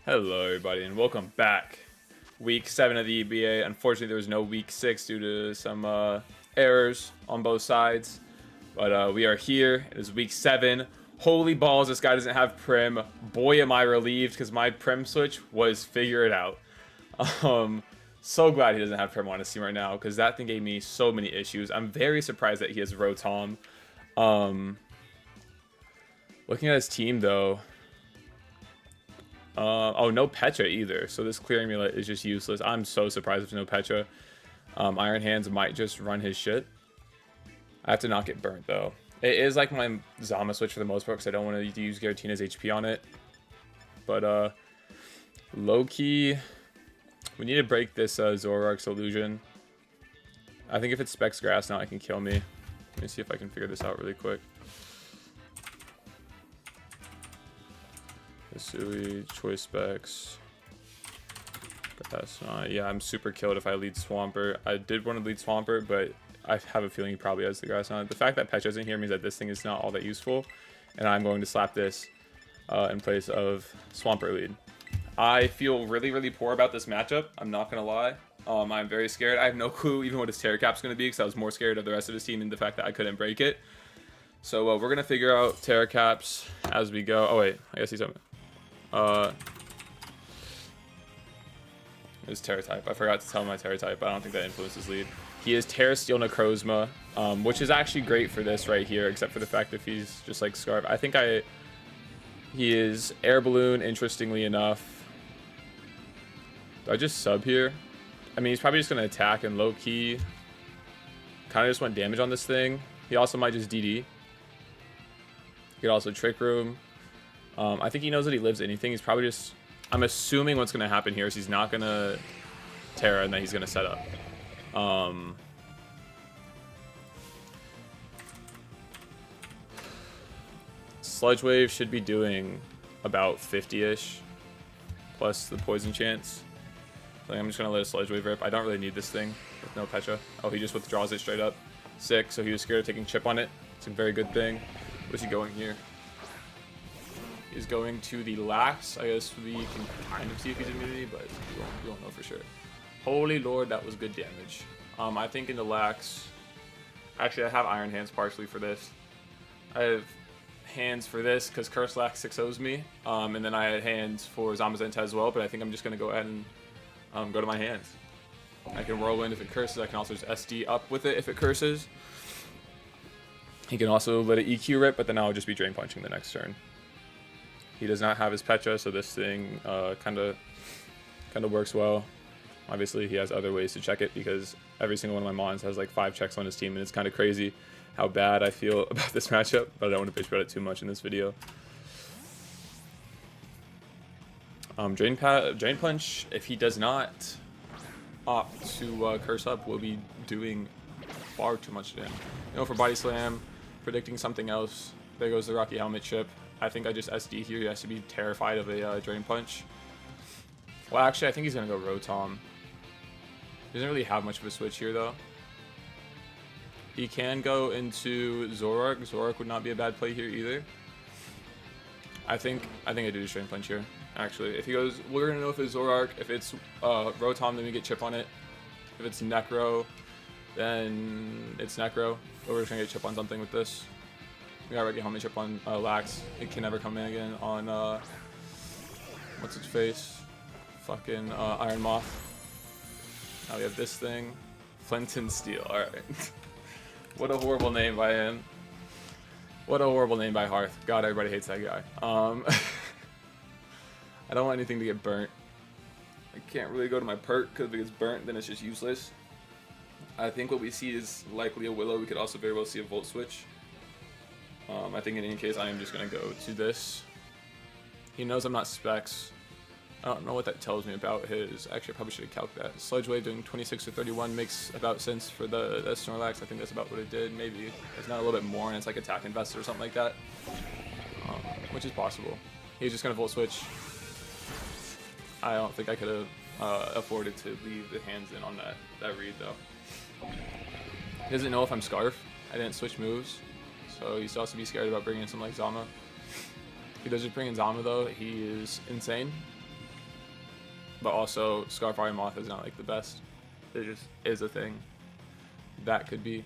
Hello everybody and welcome back. Week 7 of the EBA. Unfortunately there was no week 6 due to some errors on both sides. But we are here. It is week 7. Holy balls, this guy doesn't have Prim. Boy am I relieved because my Prim switch was figure it out. So glad he doesn't have Prim on his team right now because that thing gave me so many issues. I'm very surprised that he has Rotom. Looking at his team though, oh, no Petra either. So this clear amulet is just useless. I'm so surprised there's no Petra. Iron Hands might just run his shit. I have to not get burnt though. It is like my Zama switch for the most part because I don't want to use Giratina's HP on it. But low key, we need to break this Zoroark's illusion. I think if it specs grass now, it can kill me. Let me see if I can figure this out really quick. Sui, choice specs. That's not, yeah, I'm super killed if I lead Swampert. I did want to lead Swampert, but I have a feeling he probably has the grass on it. The fact that Petra isn't here means that this thing is not all that useful, and I'm going to slap this in place of Swampert lead. I feel really, really poor about this matchup. I'm not going to lie. I'm very scared. I have no clue even what his Terra Cap's going to be because I was more scared of the rest of his team and the fact that I couldn't break it. So we're going to figure out Terra Caps as we go. Oh, wait. I guess he's something. His Terra type. I forgot to tell him my Terra type, but I don't think that influences lead. He is Terra Steel Necrozma, which is actually great for this right here, except for the fact that he's just like Scarf. I think he is Air Balloon, interestingly enough. Do I just sub here? I mean, he's probably just going to attack and low key. Kind of just want damage on this thing. He also might just DD. He could also Trick Room. I think he knows that he lives anything. He's probably just... I'm assuming what's going to happen here is he's not going to Terra and then he's going to set up. Sludge Wave should be doing about 50-ish. Plus the poison chance. So I'm just going to let a Sludge Wave rip. I don't really need this thing with no Petra. Oh, he just withdraws it straight up. Sick. So he was scared of taking chip on it. It's a very good thing. Where's he going here? Is going to the Lax. I guess we can kind of see if he's immunity, but we won't know for sure. Holy lord, that was good damage. I think in the Lax... Actually, I have Iron Hands partially for this. I have hands for this because Curse Lax 6-0s me. And then I had hands for Zamazenta as well, but I think I'm just going to go ahead and go to my hands. I can Whirlwind if it curses. I can also just SD up with it if it curses. He can also let it EQ rip, but then I'll just be Drain Punching the next turn. He does not have his Petra, so this thing kind of works well. Obviously, he has other ways to check it because every single one of my Mons has like 5 checks on his team, and it's kind of crazy how bad I feel about this matchup, but I don't want to bitch about it too much in this video. Drain Punch, if he does not opt to Curse Up, will be doing far too much to him. You know, for Body Slam, predicting something else, there goes the Rocky Helmet chip. I think I just SD here. He has to be terrified of a Drain Punch. Well, actually, I think he's going to go Rotom. He doesn't really have much of a switch here, though. He can go into Zoroark. Zoroark would not be a bad play here either. I think I do the Drain Punch here, actually. If he goes, we're going to know if it's Zoroark. If it's Rotom, then we get chip on it. If it's Necro, then it's Necro. But we're just going to get chip on something with this. We got Reggie Helmet chip on Lax. It can never come in again on, what's its face? Fucking Iron Moth. Now we have this thing. Flint and Steel. Alright. What a horrible name by him. What a horrible name by Hearth. God, everybody hates that guy. I don't want anything to get burnt. I can't really go to my perk because if it gets burnt, then it's just useless. I think what we see is likely a Willow. We could also very well see a Volt Switch. I think in any case, I am just going to go to this. He knows I'm not Specs. I don't know what that tells me about his... Actually, I probably should have calculated that. Sludge Wave doing 26 or 31 makes about sense for the Snorlax. I think that's about what it did. Maybe it's not a little bit more, and it's like Attack Investor or something like that. Which is possible. He's just going to Volt Switch. I don't think I could have afforded to leave the hands in on that read, though. He doesn't know if I'm Scarf. I didn't switch moves. So he still has to be scared about bringing in something like Zama. If he does just bring in Zama though, he is insane. But also, Scarf Eye Moth is not like the best. It just is a thing. That could be.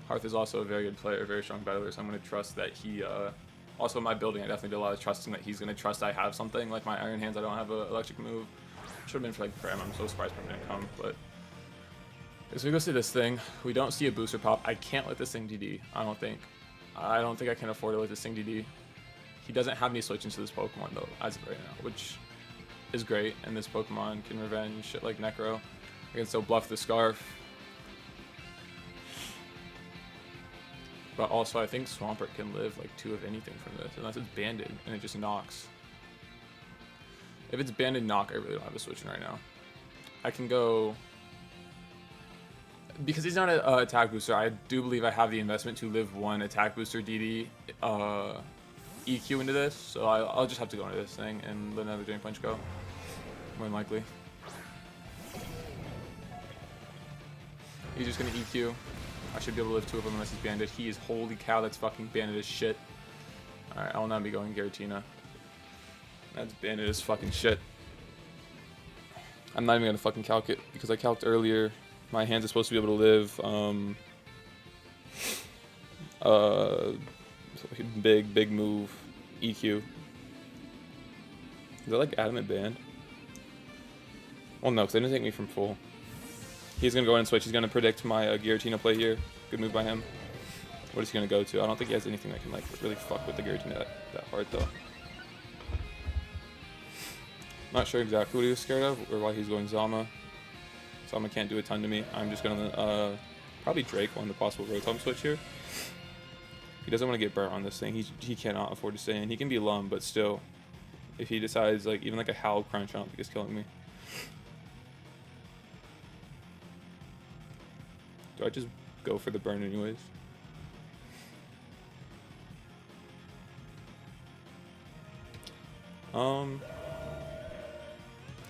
Hearth is also a very good player, very strong battler, so I'm going to trust that he... also, in my building, I definitely did a lot of trusting that he's going to trust I have something. Like my Iron Hands, I don't have an electric move. Should have been for like Prem. I'm so surprised Prem didn't come, but... So we go see this thing. We don't see a booster pop. I can't let this thing DD, I don't think. I don't think I can afford to let this thing DD. He doesn't have me switch into this Pokemon, though, as of right now, which is great. And this Pokemon can revenge shit like Necro. I can still bluff the Scarf. But also, I think Swampert can live like 2 of anything from this, unless it's banded and it just knocks. If it's banded knock, I really don't have a switch in right now. I can go... Because he's not an attack booster, I do believe I have the investment to live 1 attack booster DD EQ into this, so I'll just have to go into this thing and let another Drain Punch go. More than likely. He's just gonna EQ. I should be able to live 2 of them unless he's banded. He is, holy cow, that's fucking banded as shit. Alright, I will not be going Giratina. That's banded as fucking shit. I'm not even gonna fucking calc it, because I calced earlier. My hands are supposed to be able to live, big move, EQ. Is that like Adamant Band? Well, no, because they didn't take me from full. He's going to go in and switch. He's going to predict my Giratina play here. Good move by him. What is he going to go to? I don't think he has anything that can like really fuck with the Giratina that hard, though. Not sure exactly what he was scared of or why he's going Zama. Zama can't do a ton to me. I'm just going to probably Drake on the possible Rotom switch here. He doesn't want to get burnt on this thing. He cannot afford to stay in. He can be Lum, but still, if he decides like even like a Howl Crunch, I don't think it's killing me. Do I just go for the burn anyways?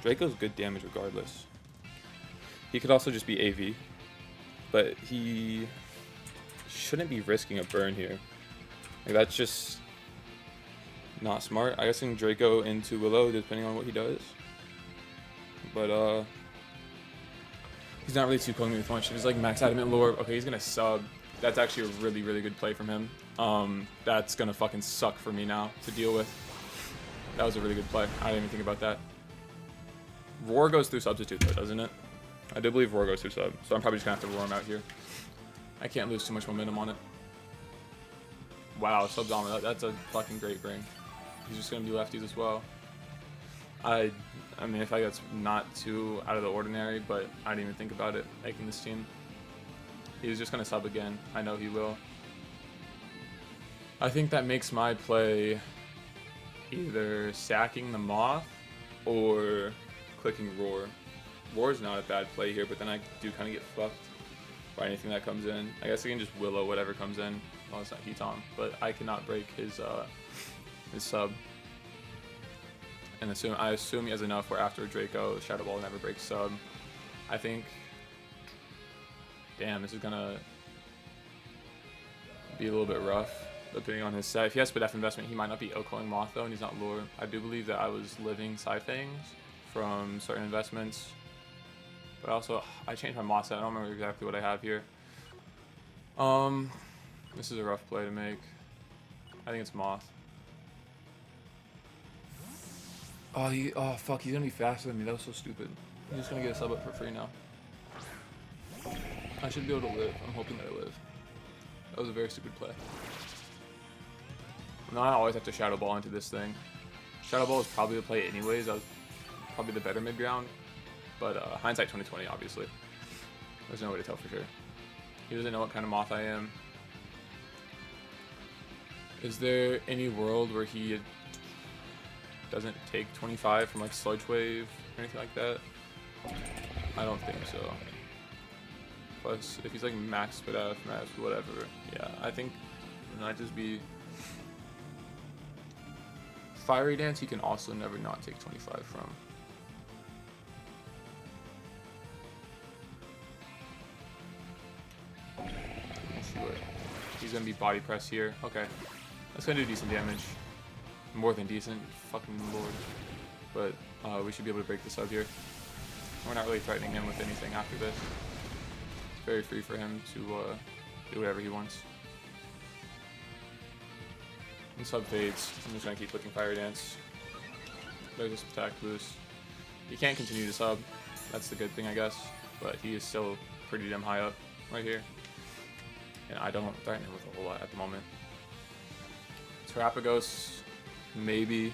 Draco's good damage regardless. He could also just be AV, but he shouldn't be risking a burn here. Like, that's just not smart. I guess I can Draco into Willow depending on what he does. But he's not really too pulling me with much. If it's like Max Adamant Lure, okay, he's gonna sub. That's actually a really, really good play from him. That's gonna fucking suck for me now to deal with. That was a really good play. I didn't even think about that. Roar goes through Substitute though, doesn't it? I do believe Roar goes through Sub, so I'm probably just gonna have to roar him out here. I can't lose too much momentum on it. Wow, Sub's on. That's a fucking great bring. He's just gonna be lefties as well. I mean, I feel like that's not too out of the ordinary, but I didn't even think about it making this team. He's just gonna sub again. I know he will. I think that makes my play either sacking the Moth or clicking Roar. Roar is not a bad play here, but then I do kind of get fucked by anything that comes in. I guess I can just Willow whatever comes in. Well, it's not Heaton, but I cannot break his sub. And I assume he has enough where after Draco, Shadow Ball never breaks sub. I think... Damn, this is gonna be a little bit rough, depending on his set. If he has Spadef investment, he might not be Okoing Moth though, and he's not Lure. I do believe that I was living Scythangs from certain investments. But also, I changed my Moth set. I don't remember exactly what I have here. This is a rough play to make. I think it's Moth. Oh fuck, he's gonna be faster than me. That was so stupid. I'm just gonna get a sub up for free now. I should be able to live. I'm hoping that I live. That was a very stupid play. Now I always have to Shadow Ball into this thing. Shadow Ball is probably the play anyways. That was probably the better mid ground. But hindsight 2020, obviously. There's no way to tell for sure. He doesn't know what kind of Moth I am. Is there any world where he doesn't take 25 from like Sludge Wave or anything like that? I don't think so. Plus, if he's like max Spadef, max whatever, yeah, I think it might just be Fiery Dance. He can also never not take 25 from. Let's see what he's gonna be body press here. Okay, that's gonna do decent damage. more than decent, fucking lord. But we should be able to break the sub here. We're not really threatening him with anything after this. It's very free for him to do whatever he wants. And sub fades. I'm just gonna keep clicking Fire Dance. There's this attack boost. He can't continue to sub. That's the good thing, I guess. But he is still pretty damn high up right here. And I don't threaten him with a whole lot at the moment. Terapagos, maybe.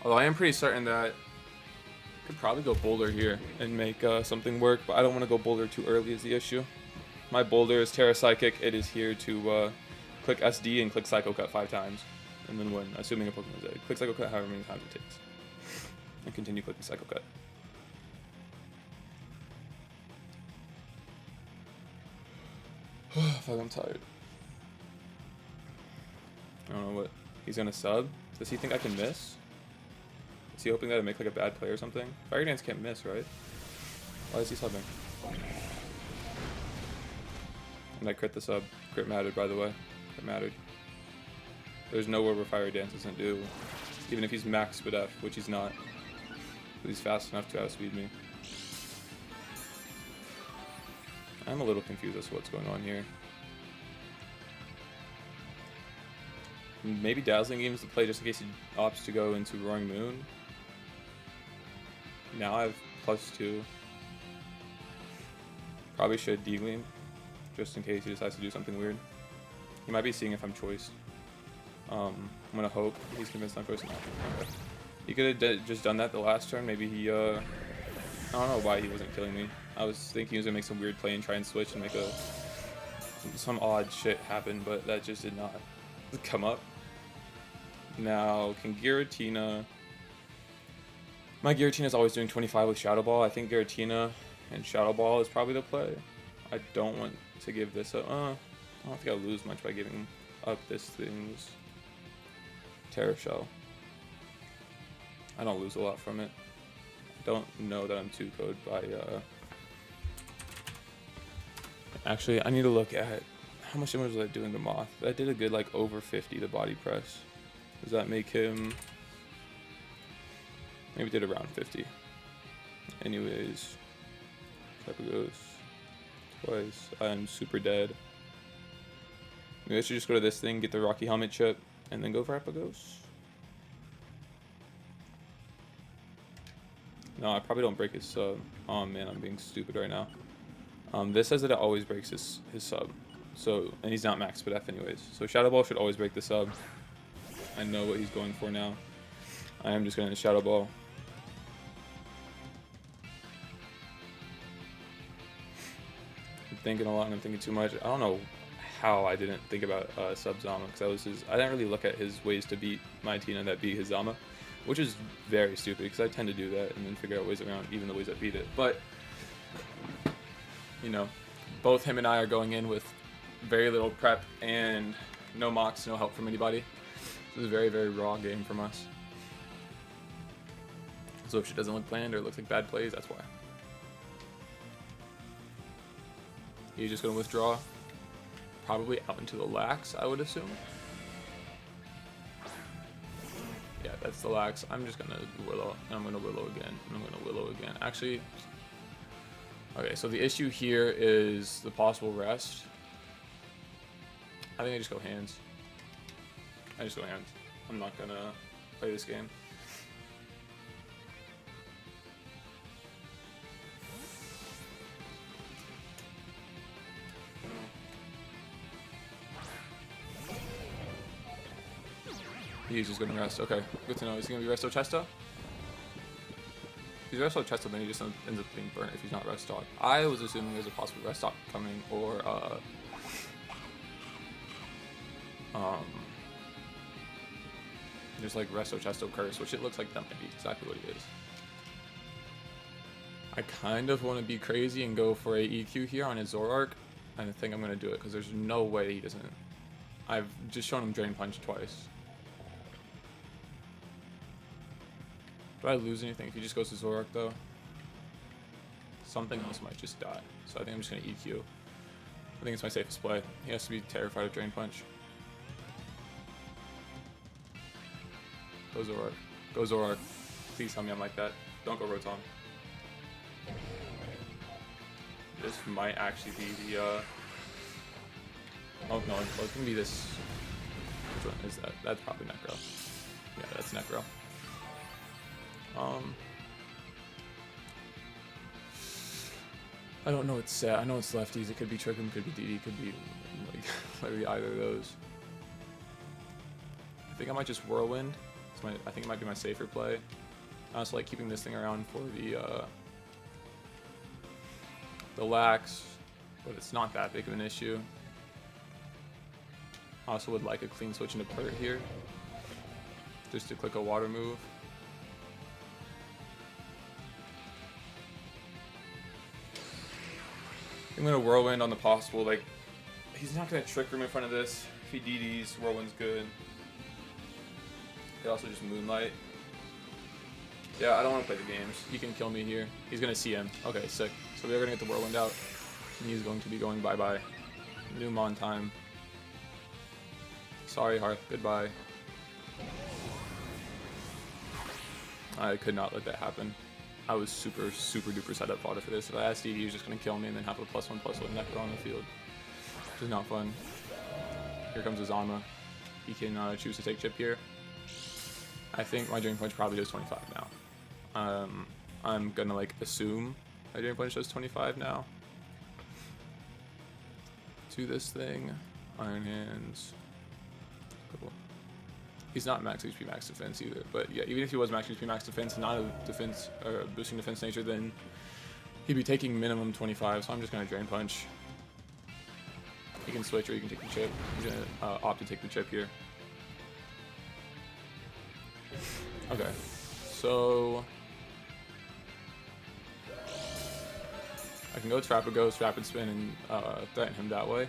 Although I am pretty certain that I could probably go Boulder here and make something work. But I don't want to go Boulder too early is the issue. My Boulder is Terra Psychic. It is here to click SD and click Psycho Cut 5 times. And then win, assuming a Pokemon's dead. Click Psycho Cut however many times it takes. And continue clicking Psycho Cut. Fuck, I'm tired. I don't know what. He's gonna sub? Does he think I can miss? Is he hoping that I make like a bad play or something? Fire Dance can't miss, right? Why is he subbing? And I crit the sub. Crit mattered, by the way. Crit mattered. There's nowhere where Fire Dance doesn't do. Even if he's max speed F, which he's not. But he's fast enough to outspeed me. I'm a little confused as to what's going on here. Maybe Dazzling Game's the play just in case he opts to go into Roaring Moon. Now I have +2. Probably should D-Gleam, just in case he decides to do something weird. He might be seeing if I'm choiced. I'm gonna hope he's convinced I'm choiced. Okay. He could have just done that the last turn. Maybe he, I don't know why he wasn't killing me. I was thinking he was gonna make some weird play and try and switch and make some odd shit happen, but that just did not come up. Now, can Giratina... My Giratina is always doing 25 with Shadow Ball. I think Giratina and Shadow Ball is probably the play. I don't want to give this up. I don't think I'll lose much by giving up this thing's Terra Shell. I don't lose a lot from it. I don't know that I'm 2-code by... Actually, I need to look at how much damage was I doing to Moth. That did a good like over 50 the body press. Does that make him... Maybe did around 50. Anyways, Terapagos twice. I'm super dead. Maybe I should just go to this thing, get the Rocky Helmet chip, and then go for Terapagos. No, I probably don't break his sub. Oh man, I'm being stupid right now. This says that it always breaks his sub. So, and he's not max speed F anyways. So Shadow Ball should always break the sub. I know what he's going for now. I am just going to Shadow Ball. I'm thinking a lot and I'm thinking too much. I don't know how I didn't think about sub Zama, because I didn't really look at his ways to beat my Tina that beat his Zama, which is very stupid because I tend to do that and then figure out ways around even the ways that beat it. But you know, both him and I are going in with very little prep and no mocks, no help from anybody. This is a very, very raw game from us. So if shit doesn't look planned or it looks like bad plays, that's why. He's just going to withdraw. Probably out into the lax, I would assume. Yeah, that's the lax. I'm just going to Willow. And I'm going to Willow again. And I'm going to Willow again. Actually... Okay, so the issue here is the possible rest. I think I just go hands. I'm not gonna play this game. He's just gonna rest. Okay, good to know. Is he gonna be Resto Chesto? If he's Resto Chesto, then he just ends up being burnt if he's not Rest Stock. I was assuming there's a possible Rest Stock coming, or there's like Resto Chesto Curse, which it looks like that might be exactly what it is. I kind of want to be crazy and go for a EQ here on his Zoroark. I think I'm going to do it because there's no way he doesn't. I've just shown him Drain Punch twice. Do I lose anything if he just goes to Zoroark though? Something else might just die. So I think I'm just going to EQ. I think it's my safest play. He has to be terrified of Drain Punch. Go Zoroark. Go Zoroark. Please tell me I'm like that. Don't go Rotom. This might actually be the, oh no, it's gonna be this. Which one is that? That's probably Necro. Yeah, that's Necro. I don't know what's set. I know it's lefties. It could be Trickum, could be DD, could be like literally either of those. I think I might just Whirlwind. I think it might be my safer play. I also like keeping this thing around for the lax, but it's not that big of an issue. I also would like a clean switch into Pert here, just to click a water move. I'm gonna Whirlwind on the possible, like, he's not gonna Trick Room in front of this. If he DDs, Whirlwind's good. He also just Moonlight. Yeah, I don't want to play the games. He can kill me here. He's gonna CM. Okay, sick. So we're gonna get the Whirlwind out. And he's going to be going bye-bye. Noom time. Sorry, Hearth. Goodbye. I could not let that happen. I was super duper set up fodder for this. If I asked DD, he was just gonna kill me and then have a +1/+1 Necro on the field. Which is not fun. Here comes Azama. He can choose to take chip here. I think my Drain Punch probably does 25 now. I'm gonna like assume my Drain Punch does 25 now. To this thing. Iron Hands. Cool. He's not max HP, max defense either, but yeah, even if he was max HP, max defense, and not a defense or boosting defense nature, then he'd be taking minimum 25. So I'm just gonna Drain Punch. He can switch or he can take the chip. He's gonna opt to take the chip here. Okay, so I can go Trapper Ghost, Rapid Spin, and threaten him that way.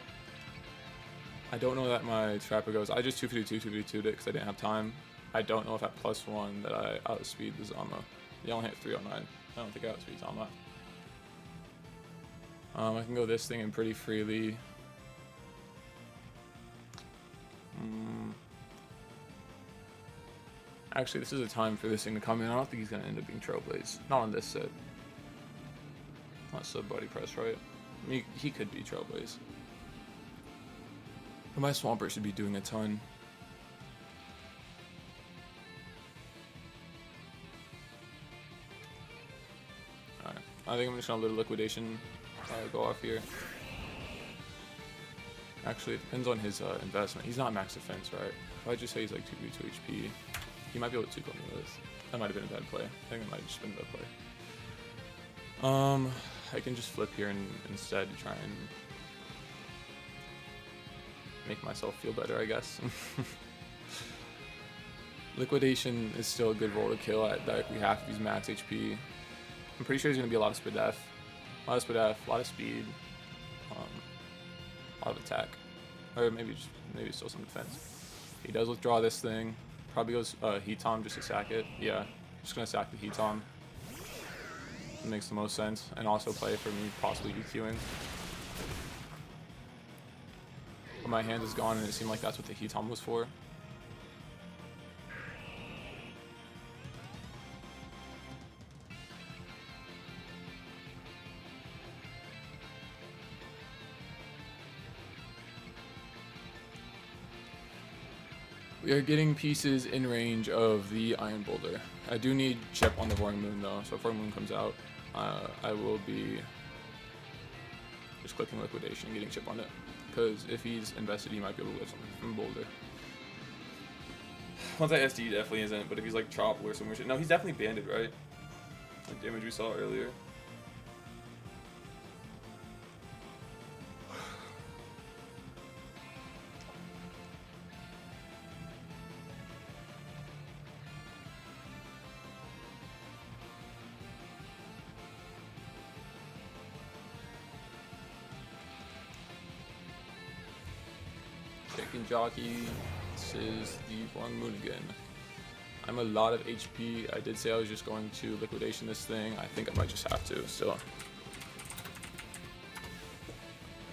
I don't know that my Trapper Ghost, I just 2v2'd it because I didn't have time. I don't know if at +1 that I outspeed the Zama. He only hit 309. I don't think I outspeed Zama. I can go this thing in pretty freely. Actually, this is a time for this thing to come in. I don't think he's going to end up being Trailblaze. Not on this set. Not sub body press, right? I mean, he could be Trailblaze. But my Swampert should be doing a ton. Alright. I think I'm just going to let a Liquidation go off here. Actually, it depends on his investment. He's not max defense, right? If I just say he's like 2v2 HP, he might be able to 2-kill me with. That might have been a bad play. I think it might have just been a bad play. I can just flip here and instead try and make myself feel better, I guess. Liquidation is still a good roll to kill at directly half of his max HP. I'm pretty sure he's going to be a lot of Spadef. A lot of Spadef, a lot of speed, a lot of attack. Or maybe still some defense. He does withdraw this thing. Probably goes Heat Tom just to sack it. Yeah, just going to sack the Heat Tom. It makes the most sense. And also play for me possibly EQing. But my hand is gone and it seemed like that's what the Heat Tom was for. We are getting pieces in range of the Iron Boulder. I do need chip on the Roaring Moon though, so if Roaring Moon comes out, I will be just clicking Liquidation and getting chip on it. Because if he's invested, he might be able to lift something from Boulder. Once I SD, he definitely isn't, but if he's like Chop or some weird shit. No, he's definitely banded, right? Like damage we saw earlier. Chicken Jockey, this is the Wrong Moon again. I'm a lot of HP. I did say I was just going to Liquidation this thing. I think I might just have to still.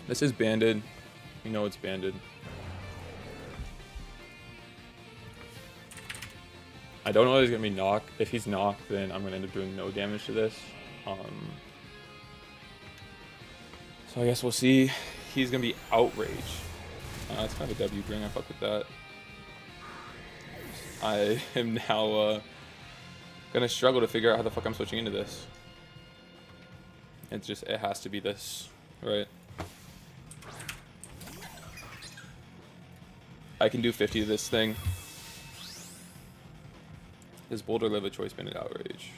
This is banded. You know it's banded. I don't know if he's gonna be knocked. If he's knocked, then I'm gonna end up doing no damage to this. So I guess we'll see. He's gonna be outrage. That's kind of a W bring. I fuck with that. I am now gonna struggle to figure out how the fuck I'm switching into this. It has to be this, right? I can do 50 to this thing. Does Boulder live a choice banded outrage?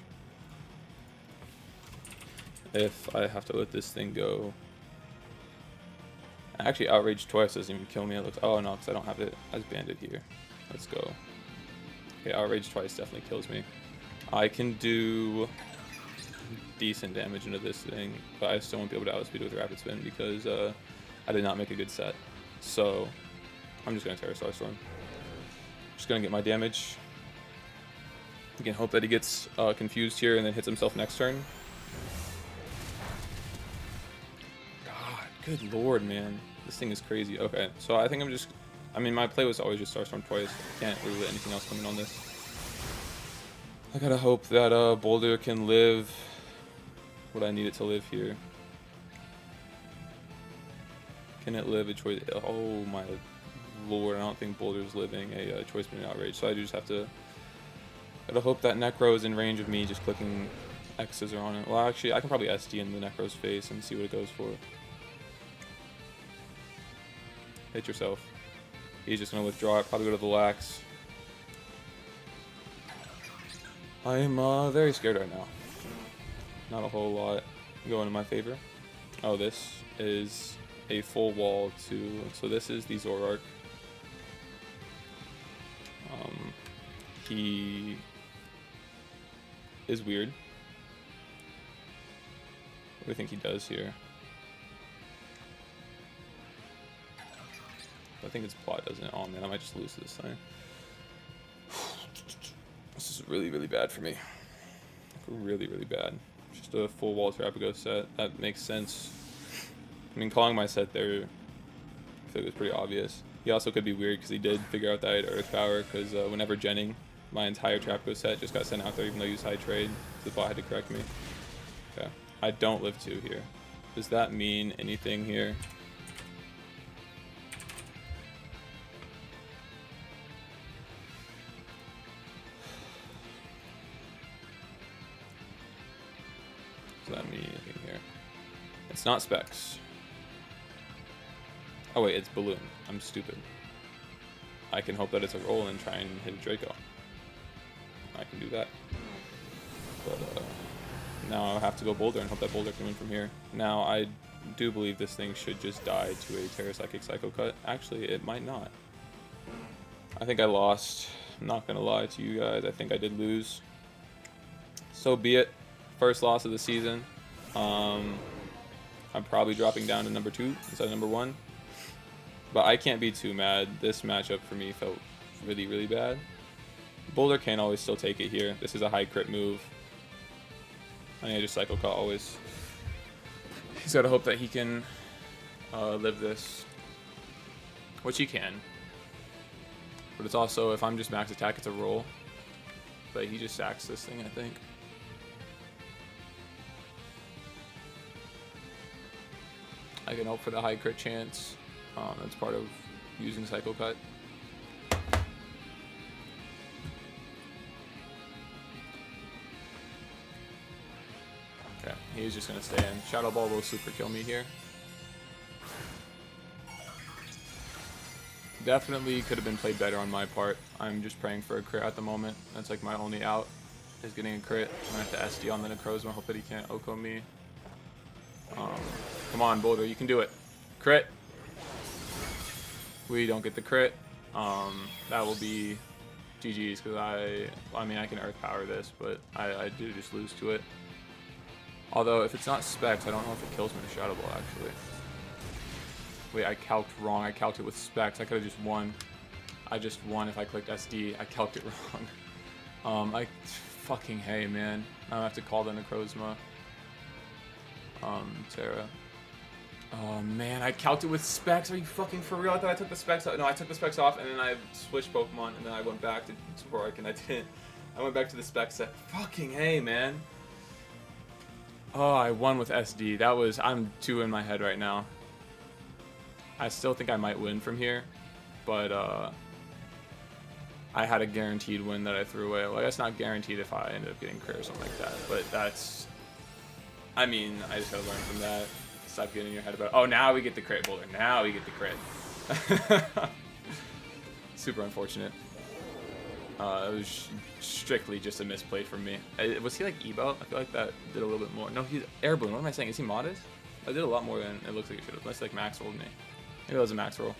If I have to let this thing go. Actually, outrage twice doesn't even kill me. It looks. Oh no, because I don't have it as banded here. Let's go. Okay, outrage twice definitely kills me. I can do decent damage into this thing, but I still won't be able to outspeed it with rapid spin because I did not make a good set. So I'm just gonna Terror Starstorm. Just gonna get my damage. You can hope that he gets confused here and then hits himself next turn. God, good lord, man. This thing is crazy. Okay, so I think I mean, my play was always just Starstorm twice. I can't really let anything else come in on this. I gotta hope that Boulder can live what I need it to live here. Can it live a choice? Oh my lord, I don't think Boulder's living a choice banded outrage, so I just have to gotta hope that Necro is in range of me just clicking X scissor on it. Well, actually, I can probably SD in the Necro's face and see what it goes for. Hit yourself. He's just gonna withdraw it, probably go to the lax. I am very scared right now. Not a whole lot going in my favor. Oh, this is a full wall to. So this is the Zoroark. He is weird. What do you think he does here? I think it's plot, doesn't it? Oh man, I might just lose this thing. This is really, really bad for me. Really, really bad. Just a full wall Terrapago set. That makes sense. I mean, calling my set there, I feel like it was pretty obvious. He also could be weird because he did figure out that I had Earth Power because whenever Jenning, my entire Terrapago set just got sent out there even though he used high trade. So the bot had to correct me. Okay. I don't live 2 here. Does that mean anything here? Does that mean anything here? It's not Specs. Oh wait, it's Balloon. I'm stupid. I can hope that it's a roll and try and hit a Draco. I can do that. But now I'll have to go Boulder and hope that Boulder can win from here. Now I do believe this thing should just die to a Terra Psychic Psycho Cut. Actually, it might not. I think I lost. I'm not gonna lie to you guys. I think I did lose. So be it. First loss of the season. I'm probably dropping down to number 2 instead of number 1. But I can't be too mad. This matchup for me felt really, really bad. Boulder can always still take it here. This is a high crit move. I need to just Psycho Cut always. He's got to hope that he can live this. Which he can. But it's also, if I'm just max attack, it's a roll. But he just sacks this thing, I think. I can hope for the high crit chance. That's part of using Psycho Cut. Okay, he's just going to stay in. Shadow Ball will super kill me here. Definitely could have been played better on my part. I'm just praying for a crit at the moment. That's like my only out, is getting a crit. I'm going to have to SD on the Necrozma, hope that he can't Oko me. Come on, Boulder, you can do it. Crit. We don't get the crit. That will be GG's because I mean, I can Earth Power this, but I do just lose to it. Although, if it's not Specs, I don't know if it kills me with Shadow Ball, actually. Wait, I calced wrong. I calced it with Specs. I could have just won. I just won if I clicked SD. I calced it wrong. Fucking hey, man. Now I have to call the Necrozma. Terra. Oh man, I calced it with Specs. Are you fucking for real? I thought I took the Specs off. No, I took the Specs off and then I switched Pokemon and then I went back to Zoroark and I didn't. I went back to the spec set. Fucking hey, man. Oh, I won with SD. That was... I'm 2 in my head right now. I still think I might win from here. But, I had a guaranteed win that I threw away. Well, that's not guaranteed if I ended up getting crit or something like that. But that's... I mean, I just gotta learn from that. Stop getting in your head about... Oh, now we get the crit boulder. Now we get the crit. Super unfortunate. It was strictly just a misplay from me. Was he like Evo? I feel like that did a little bit more. No, he's Airborne. What am I saying? Is he modest? I did a lot more than it looks like it should have. Unless like max rolled me. Maybe that was a max roll.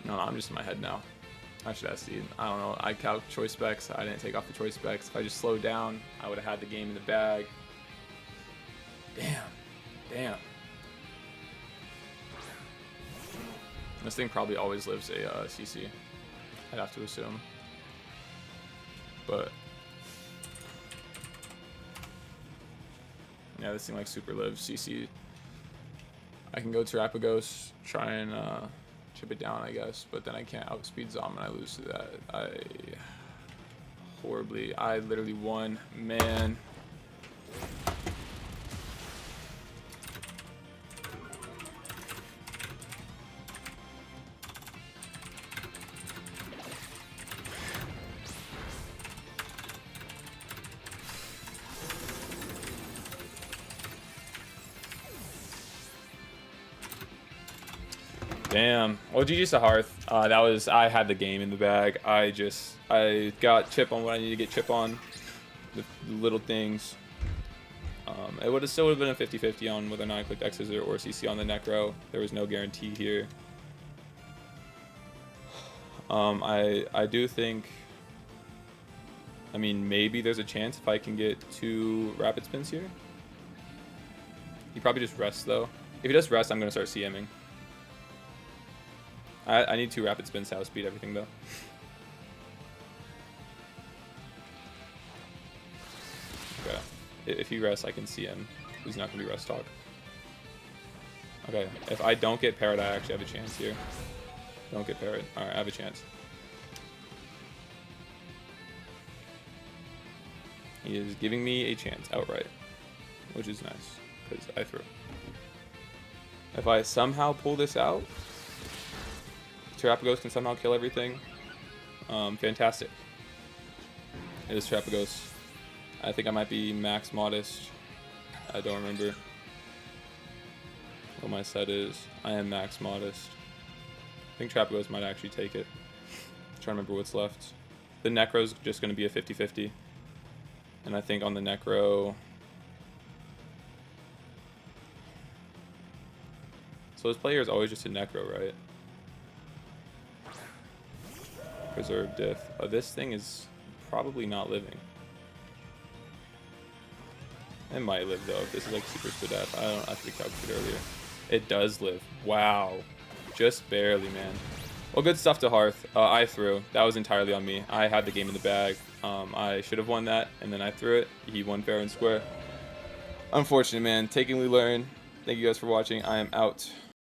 No, I'm just in my head now. I should ask Steve. I don't know. I calc choice specs. I didn't take off the choice specs. If I just slowed down, I would have had the game in the bag. Damn. Damn. This thing probably always lives a CC. I'd have to assume. But yeah, this thing like super lives CC. I can go Terapagos, try and chip it down, I guess, but then I can't outspeed Zom and I lose to that. I literally won, man. Damn. Well, GG's to Hearth. I had the game in the bag. I got chip on what I needed to get chip on. The little things. It still would have been a 50-50 on whether or not I clicked X Scissor or CC on the Necro. There was no guarantee here. I do think, I mean, maybe there's a chance if I can get 2 rapid spins here. He probably just rests though. If he does rest, I'm going to start CMing. I need 2 rapid spins to outspeed everything though. Okay. If he rests, I can CM. He's not going to be rest talk. Okay. If I don't get parried, I actually have a chance here. Don't get parried. Alright, I have a chance. He is giving me a chance outright, which is nice because I threw. If I somehow pull this out, Terapagos can somehow kill everything. Fantastic. It is Terapagos. I think I might be max modest. I don't remember what my set is. I am max modest. I think Terapagos might actually take it. I'm trying to remember what's left. The Necro's just going to be a 50-50. And I think on the Necro... So his player is always just a Necro, right? Preserve diff. This thing is probably not living. It might live though. If this is like super split death. I should have calculated earlier. It does live. Wow. Just barely, man. Well, good stuff to Hearth. I threw. That was entirely on me. I had the game in the bag. I should have won that, and then I threw it. He won fair and square. Unfortunate, man. Take and we learn. Thank you guys for watching. I am out.